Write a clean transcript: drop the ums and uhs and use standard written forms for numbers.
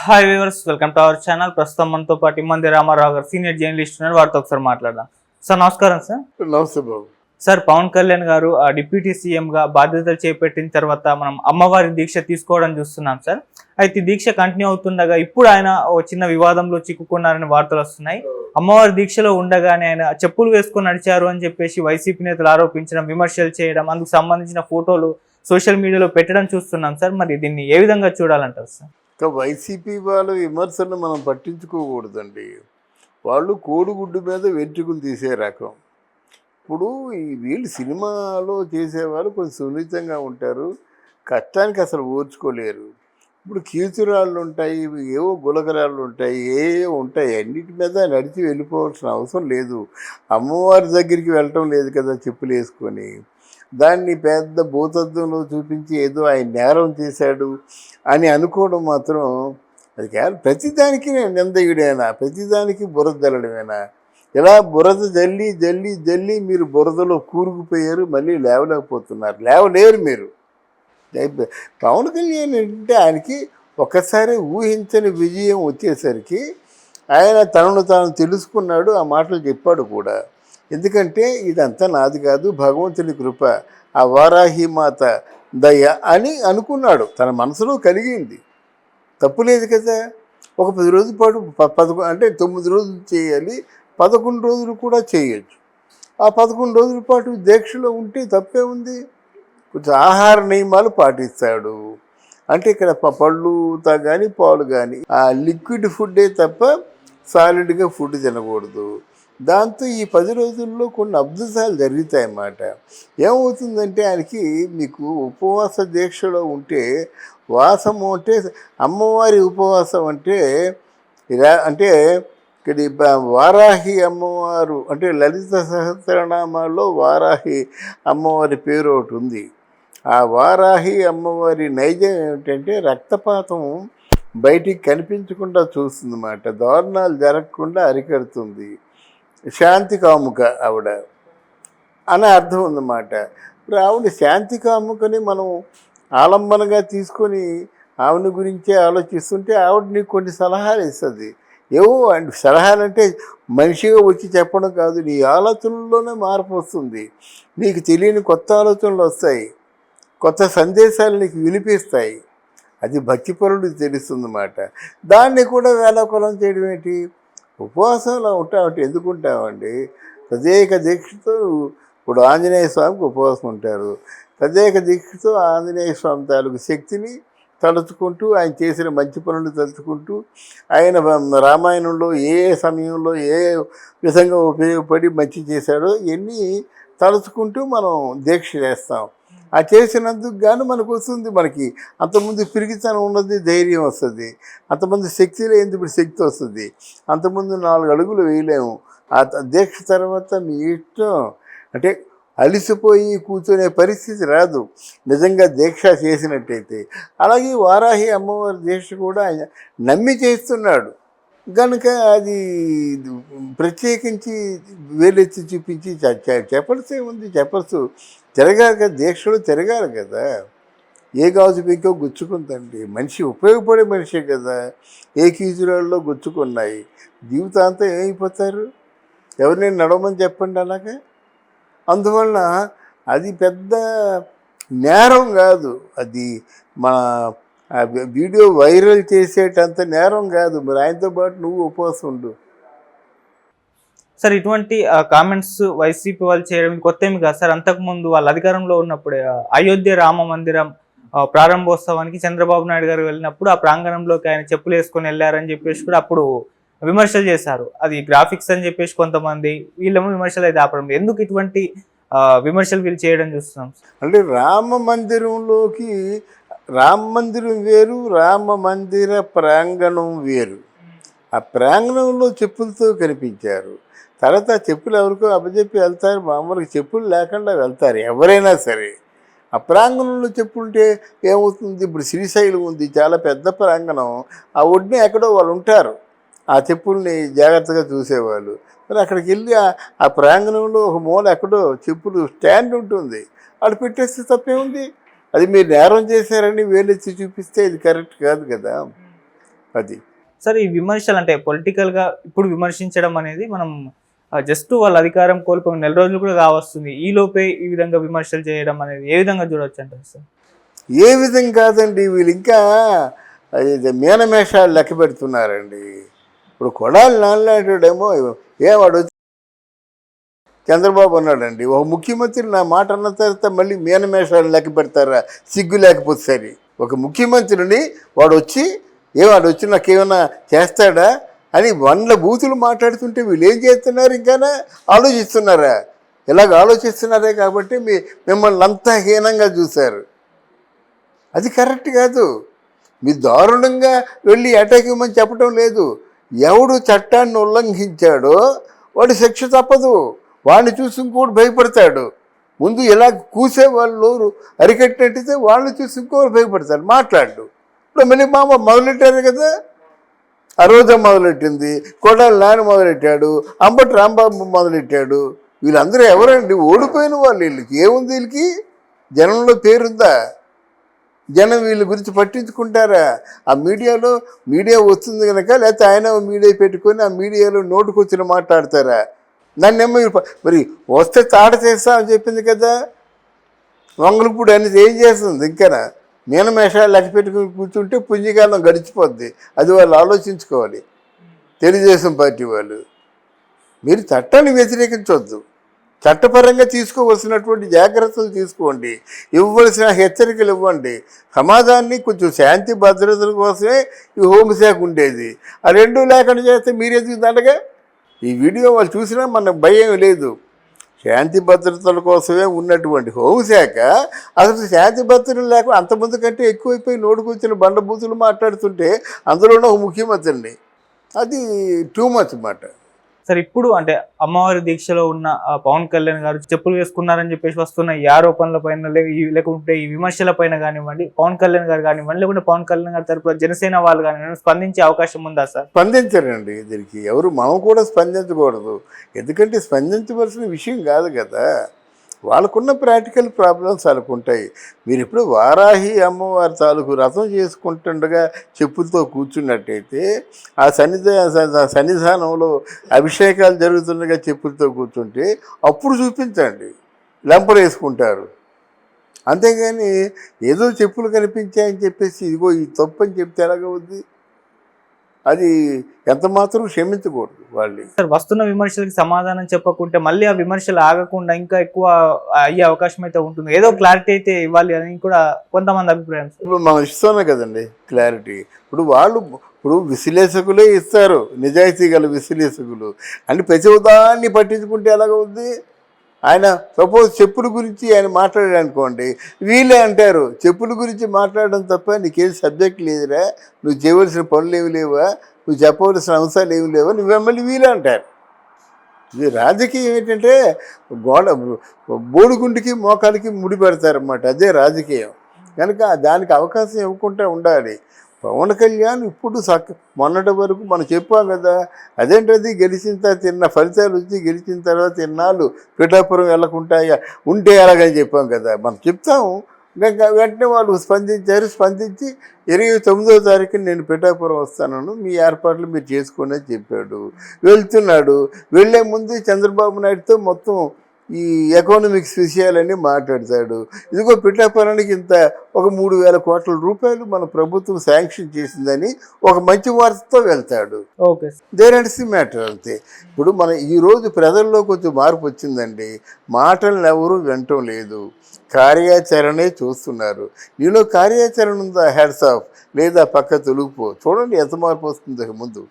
Hi viewers, welcome to our channel. ప్రస్తుతం మనతో పాటు ఇమ్మంది రామారావు గారు సీనియర్ జర్నలిస్ట్ ఉన్నారు. వారితో ఒకసారి మాట్లాడదాం. సార్ నమస్కారం. నమస్తే బాబు. సార్, పవన్ కళ్యాణ్ గారు డిప్యూటీ సీఎం గా బాధ్యతలు చేపట్టిన తర్వాత మనం అమ్మవారి దీక్ష తీసుకోవడం చూస్తున్నాం సార్. అయితే దీక్ష కంటిన్యూ అవుతుండగా ఇప్పుడు ఆయన ఓ చిన్న వివాదంలో చిక్కుకున్నారని వార్తలు వస్తున్నాయి. అమ్మవారి దీక్షలో ఉండగానే ఆయన చెప్పులు వేసుకొని నడిచారు అని చెప్పేసి వైసీపీ నేతలు ఆరోపించడం, విమర్శలు చేయడం, అందుకు సంబంధించిన ఫోటోలు సోషల్ మీడియాలో పెట్టడం చూస్తున్నాం సార్. మరి దీన్ని ఏ విధంగా చూడాలంటారు సార్? వైసీపీ వాళ్ళ విమర్శలను మనం పట్టించుకోకూడదండి. వాళ్ళు కోడిగుడ్డు మీద వెంట్రుకలు తీసే రకం. ఇప్పుడు వీళ్ళు సినిమాలో చేసేవాళ్ళు కొంచెం సున్నితంగా ఉంటారు, కష్టానికి అసలు ఓర్చుకోలేరు. ఇప్పుడు కీచురాళ్ళు ఉంటాయి, ఏవో గులకరాళ్ళు ఉంటాయి, ఏవో ఉంటాయి, అన్నిటి మీద నడిచి వెళ్ళిపోవాల్సిన అవసరం లేదు. అమ్మవారి దగ్గరికి వెళ్ళటం లేదు కదా చెప్పులు వేసుకొని. దాన్ని పెద్ద భూతత్వంలో చూపించి ఏదో ఆయన నేరం చేశాడు అని అనుకోవడం మాత్రం అది కేవలం ప్రతిదానికి నిందయుడేనా, ప్రతిదానికి బురద జల్లడమేనా? ఇలా బురద జల్లి జల్లి జల్లి మీరు బురదలో కూరుకుపోయారు, మళ్ళీ లేవలేకపోతున్నారు, లేవలేరు మీరు. పవన్ కళ్యాణ్ అంటే ఆయనకి ఒక్కసారి ఊహించని విజయం వచ్చేసరికి ఆయన తనను తాను తెలుసుకున్నాడు, ఆ మాటలు చెప్పాడు కూడా. ఎందుకంటే ఇదంతా నాది కాదు, భగవంతుని కృప, ఆ వారాహి మాత దయ అని అనుకున్నాడు, తన మనసులో కలిగింది. తప్పులేదు కదా. ఒక 10 రోజుల పాటు అంటే 9 రోజులు చేయాలి, 11 రోజులు కూడా చేయొచ్చు. ఆ 11 రోజుల పాటు దీక్షలో ఉంటే తప్పే ఉంది. కొంచెం ఆహార నియమాలు పాటిస్తాడు. అంటే ఇక్కడ పళ్ళు కానీ పాలు కానీ ఆ లిక్విడ్ ఫుడ్డే తప్ప సాలిడ్గా ఫుడ్ తినకూడదు. దాంతో ఈ 10 రోజుల్లో కొన్ని అద్భుతాలు జరుగుతాయన్నమాట. ఏమవుతుందంటే ఆయనకి మీకు ఉపవాస దీక్షలో ఉంటే వాసము అంటే అమ్మవారి ఉపవాసం అంటే అంటే ఇక్కడ వారాహి అమ్మవారు అంటే లలిత సహస్రనామాల్లో వారాహి అమ్మవారి పేరు ఒకటి ఉంది. ఆ వారాహి అమ్మవారి నైజం ఏమిటంటే రక్తపాతం బయటికి కనిపించకుండా చూస్తుందన్నమాట, దారుణాలు జరగకుండా అరికడుతుంది, శాంతి కాముక ఆవిడ అనే అర్థం ఉందన్నమాట. ఇప్పుడు ఆవిడ శాంతి కాముకని మనం ఆలంబనగా తీసుకొని ఆవిడ గురించే ఆలోచిస్తుంటే ఆవిడ నీకు కొన్ని సలహాలు ఇస్తుంది. ఏవో అండ్ సలహాలు అంటే మనిషిగా వచ్చి చెప్పడం కాదు, నీ ఆలోచనల్లోనే మార్పు వస్తుంది, నీకు తెలియని కొత్త ఆలోచనలు వస్తాయి, కొత్త సందేశాలు నీకు వినిపిస్తాయి. అది భక్తిపరుడికి తెలుస్తుందన్నమాట. దాన్ని కూడా వేలాకొలం చేయడం ఏంటి? ఉపవాసంలో ఉంటామంటే ఎందుకు ఉంటామండి? తదేక దీక్షతో ఇప్పుడు ఆంజనేయ స్వామికి ఉపవాసం ఉంటారు. తదేక దీక్షతో ఆంజనేయ స్వామి తాలూకు శక్తిని తలుచుకుంటూ, ఆయన చేసిన మంచి పనులు తలుచుకుంటూ, ఆయన రామాయణంలో ఏ సమయంలో ఏ విధంగా ఉపయోగపడి మంచి చేశాడో ఇవన్నీ తలుచుకుంటూ మనం దీక్ష చేస్తాం. ఆ చేసినందుకు గాను మనకు వస్తుంది, మనకి అంతకుముందు పిరిగితనం ఉన్నది, ధైర్యం వస్తుంది. అంతమంది శక్తి లేనిది ఇప్పుడు శక్తి వస్తుంది. అంతకుముందు 4 అడుగులు వేయలేము. ఆ దీక్ష తర్వాత మీ ఇష్టం అంటే అలిసిపోయి కూర్చునే పరిస్థితి రాదు నిజంగా దీక్ష చేసినట్టయితే. అలాగే వారాహి అమ్మవారి దీక్ష కూడా ఆయన నమ్మి చేస్తున్నాడు కనుక అది ప్రత్యేకించి వేలెత్తి చూపించి చెప్పల్సే ఉంది. చెప్పల్సు తిరగాలి కదా, దీక్షలు తిరగాలి కదా. ఏ గాజు పెంకో గుచ్చుకుందండి, మనిషి ఉపయోగపడే మనిషే కదా. ఏ కీచురాల్లో గుచ్చుకున్నాయి, జీవితాంతం ఏమైపోతారు? ఎవరినైనా నడవమని చెప్పండి అలాగే. అందువలన అది పెద్ద నేరం కాదు, అది మన వీడియో వైరల్ చేసేటంత నేరం కాదు. మరి ఆయనతో పాటు నువ్వు ఉపవాసం ఉండు. సార్, ఇటువంటి కామెంట్స్ వైసీపీ వాళ్ళు చేయడం కొత్త ఏమి కాదు సార్. అంతకుముందు వాళ్ళ అధికారంలో ఉన్నప్పుడే అయోధ్య రామ మందిరం ప్రారంభోత్సవానికి చంద్రబాబు నాయుడు గారు వెళ్ళినప్పుడు ఆ ప్రాంగణంలోకి ఆయన చెప్పులు వేసుకొని వెళ్ళారని చెప్పేసి కూడా అప్పుడు విమర్శలు చేశారు. అది గ్రాఫిక్స్ అని చెప్పేసి కొంతమంది, వీళ్ళేమో విమర్శలు అయితే ఆపడం. ఎందుకు ఇటువంటి విమర్శలు వీళ్ళు చేయడం చూస్తున్నాం? అంటే రామ మందిరం వేరు, రామ మందిర ప్రాంగణం వేరు. ఆ ప్రాంగణంలో చెప్పులతో కనిపించారు. తర్వాత చెప్పులు ఎవరికో అప్పచెప్పి వెళ్తారు, మామూలుగా చెప్పులు లేకుండా వెళ్తారు ఎవరైనా సరే. ఆ ప్రాంగణంలో చెప్పుంటే ఏమవుతుంది? ఇప్పుడు శ్రీశైలం ఉంది, చాలా పెద్ద ప్రాంగణం, ఆ ఒడ్డున ఎక్కడో వాళ్ళు ఉంటారు, ఆ చెప్పుల్ని జాగ్రత్తగా చూసేవాళ్ళు. మరి అక్కడికి వెళ్ళి ఆ ప్రాంగణంలో ఒక మూల ఎక్కడో చెప్పులు స్టాండ్ ఉంటుంది, అక్కడ పెట్టేస్తే తప్పే ఉంది. అది మీరు నేరం చేశారని వేలెత్తి చూపిస్తే ఇది కరెక్ట్ కాదు కదా. అది. సార్ ఈ విమర్శలు అంటే పొలిటికల్ గా ఇప్పుడు విమర్శించడం అనేది మనం జస్ట్ వాళ్ళ అధికారం కోల్పోయిన నెల రోజులు కూడా కావస్తుంది, ఈ లోపే ఈ విధంగా విమర్శలు చేయడం అనేది ఏ విధంగా చూడొచ్చు అంటారు సార్? ఏ విధంగా కాదండి, వీళ్ళు ఇంకా మీనమేషాలు లెక్క పెడుతున్నారండి. ఇప్పుడు కొడాలి నాన్నలాంటిడేమో వాడు వచ్చి చంద్రబాబు అన్నాడండి, ఒక ముఖ్యమంత్రి నా మాట అన్న తర్వాత మళ్ళీ మీనమేషాలు లెక్క పెడతారా? సిగ్గు లేకపోతే సరి. ఒక ముఖ్యమంత్రిని వాడు వచ్చి నాకేమైనా చేస్తాడా అని 100 బూతులు మాట్లాడుతుంటే వీళ్ళు ఏం చేస్తున్నారు? ఇంకానా ఆలోచిస్తున్నారా? ఇలాగ ఆలోచిస్తున్నారే కాబట్టి మిమ్మల్ని అంతా హీనంగా చూశారు. అది కరెక్ట్ కాదు. మీరు దారుణంగా వెళ్ళి అటాక్ ఇవ్వమని చెప్పడం లేదు. ఎవడు చట్టాన్ని ఉల్లంఘించాడో వాడు శిక్ష తప్పదు. వాడిని చూసి ఇంకోటి భయపడతాడు. ముందు ఇలా కూసే వాళ్ళు అరికట్టినట్టయితే వాళ్ళని చూసి ఇంకోటి భయపడతాడు, మాట్లాడు. ఇప్పుడు మళ్ళీ మొదలెట్టారు కదా, ఆ రోజా మొదలెట్టింది, కొడాలి నాని మొదలెట్టాడు, అంబటి రాంబాబు మొదలెట్టాడు. వీళ్ళందరూ ఎవరండి? ఓడిపోయిన వాళ్ళు. వీళ్ళకి ఏముంది? వీళ్ళకి జనంలో పేరుందా? జనం వీళ్ళ గురించి పట్టించుకుంటారా? ఆ మీడియా వస్తుంది కనుక, లేకపోతే ఆయన మీడియా పెట్టుకొని ఆ మీడియాలో నోటుకొచ్చిన మాట్లాడతారా? నన్నేమో మరి వస్తే తాట చేస్తా అని చెప్పింది కదా. వంగలపూడి అనేది ఏం చేస్తుంది? ఇంకా మీనమేషాలు లెక్క పెట్టుకుని కూర్చుంటే పుంజికాలం గడిచిపోద్ది. అది వాళ్ళు ఆలోచించుకోవాలి. తెలుగుదేశం పార్టీ వాళ్ళు మీరు చట్టాన్ని వ్యతిరేకించవద్దు, చట్టపరంగా తీసుకోవలసినటువంటి జాగ్రత్తలు తీసుకోండి, ఇవ్వవలసిన హెచ్చరికలు ఇవ్వండి. సమాజాన్ని కొంచెం శాంతి భద్రతల కోసమే ఈ హోంశాఖ ఉండేది. ఆ రెండూ లేకుండా చేస్తే మీరెందుకు దండగా? ఈ వీడియో వాళ్ళు చూసినా మనకు భయం లేదు. శాంతి భద్రతల కోసమే ఉన్నటువంటి హోంశాఖ అసలు శాంతి భద్రతలు లేకుండా అంతమంది కంటే ఎక్కువైపోయి నోటుకొచ్చిన బండబూతులు మాట్లాడుతుంటే అందులోనే ఒక ముఖ్యమంత్రిని, అది టూ మచ్ మాట. సార్ ఇప్పుడు అంటే అమ్మవారి దీక్షలో ఉన్న పవన్ కళ్యాణ్ గారు చెప్పులు వేసుకున్నారని చెప్పేసి వస్తున్న ఈ ఆరోపణల పైన లేకుంటే ఈ విమర్శల పైన కానివ్వండి, పవన్ కళ్యాణ్ గారు కానివ్వండి, లేకుంటే పవన్ కళ్యాణ్ గారి తరపున జనసేన వాళ్ళు కానివ్వండి స్పందించే అవకాశం ఉందా సార్? స్పందించారండి. దీనికి ఎవరు మనం కూడా స్పందించకూడదు, ఎందుకంటే స్పందించవలసిన విషయం కాదు కదా. వాళ్ళకున్న ప్రాక్టికల్ ప్రాబ్లమ్స్ వాళ్ళకు ఉంటాయి. మీరు ఇప్పుడు వారాహి అమ్మవారి తాలూకు రథం చేసుకుంటుండగా చెప్పులతో కూర్చున్నట్టయితే ఆ సన్నిధానంలో అభిషేకాలు జరుగుతుండగా చెప్పులతో కూర్చుంటే అప్పుడు చూపించండి, లెంపలు వేసుకుంటారు. అంతేగాని ఏదో చెప్పులు కనిపించాయని చెప్పేసి ఇదిగో ఈ తప్పు అని చెప్తే ఎలాగవుద్ది? అది ఎంత మాత్రం క్షమించకూడదు వాళ్ళు. సార్ వస్తున్న విమర్శలకి సమాధానం చెప్పకుంటే మళ్ళీ ఆ విమర్శలు ఆగకుండా ఇంకా ఎక్కువ అయ్యే అవకాశం అయితే ఉంటుంది. ఏదో క్లారిటీ అయితే ఇవ్వాలి అని కూడా కొంతమంది అభిప్రాయం. ఇప్పుడు మనం ఇస్తున్నాం కదండి క్లారిటీ. ఇప్పుడు విశ్లేషకులే ఇస్తారు, నిజాయితీ గల విశ్లేషకులు. అంటే ప్రతి దాన్ని పట్టించుకుంటే ఎలాగవుద్ది? ఆయన సపోజ్ చెప్పుల గురించి ఆయన మాట్లాడాడు అనుకోండి, వీళ్ళే అంటారు చెప్పుల గురించి మాట్లాడడం తప్ప నీకేం సబ్జెక్ట్ లేదురా, నువ్వు చేయవలసిన పనులు ఏమి లేవా, నువ్వు చెప్పవలసిన అంశాలు ఏమి లేవా, నువ్వెమ్మల్ని వీళ్ళే అంటారు. ఇది రాజకీయం ఏంటంటే బోడిగుండికి మోకాలికి ముడి పెడతారన్నమాట, అదే రాజకీయం. కనుక దానికి అవకాశం ఇవ్వకుండా ఉండాలి. పవన్ కళ్యాణ్ ఇప్పుడు మొన్నటి వరకు మనం చెప్పాం కదా, అదేంటది గెలిచిన తర్వాత తిన్న ఫలితాలు వచ్చి గెలిచిన తర్వాత ఇన్నాళ్ళు పిఠాపురం వెళ్ళకుండా ఉంటే ఎలాగని చెప్పాం కదా, మనం చెప్తాము. వెంటనే వాళ్ళు స్పందించి 29వ తారీఖున నేను పిఠాపురం వస్తాను, మీ ఏర్పాట్లు మీరు చేసుకోండి అని చెప్పాడు. వెళ్తున్నాడు. వెళ్ళే ముందు చంద్రబాబు నాయుడుతో మొత్తం ఈ ఎకనామిక్స్ విషయాలన్నీ మాట్లాడతాడు. ఇదిగో పిఠాపురానికి ఇంత ఒక 3,000 కోట్ల రూపాయలు మన ప్రభుత్వం శాంక్షన్ చేసిందని ఒక మంచి వార్తతో వెళ్తాడు. Okay, there and see matter అంతే. ఇప్పుడు మన ఈరోజు ప్రజల్లో కొంచెం మార్పు వచ్చిందండి. మాటలను ఎవరూ వినటం లేదు, కార్యాచరణే చూస్తున్నారు. నీలో కార్యాచరణ ఉందా? Hats off. లేదా పక్క తొలుగుపో. చూడండి ఎంత మార్పు వస్తుంది ముందు.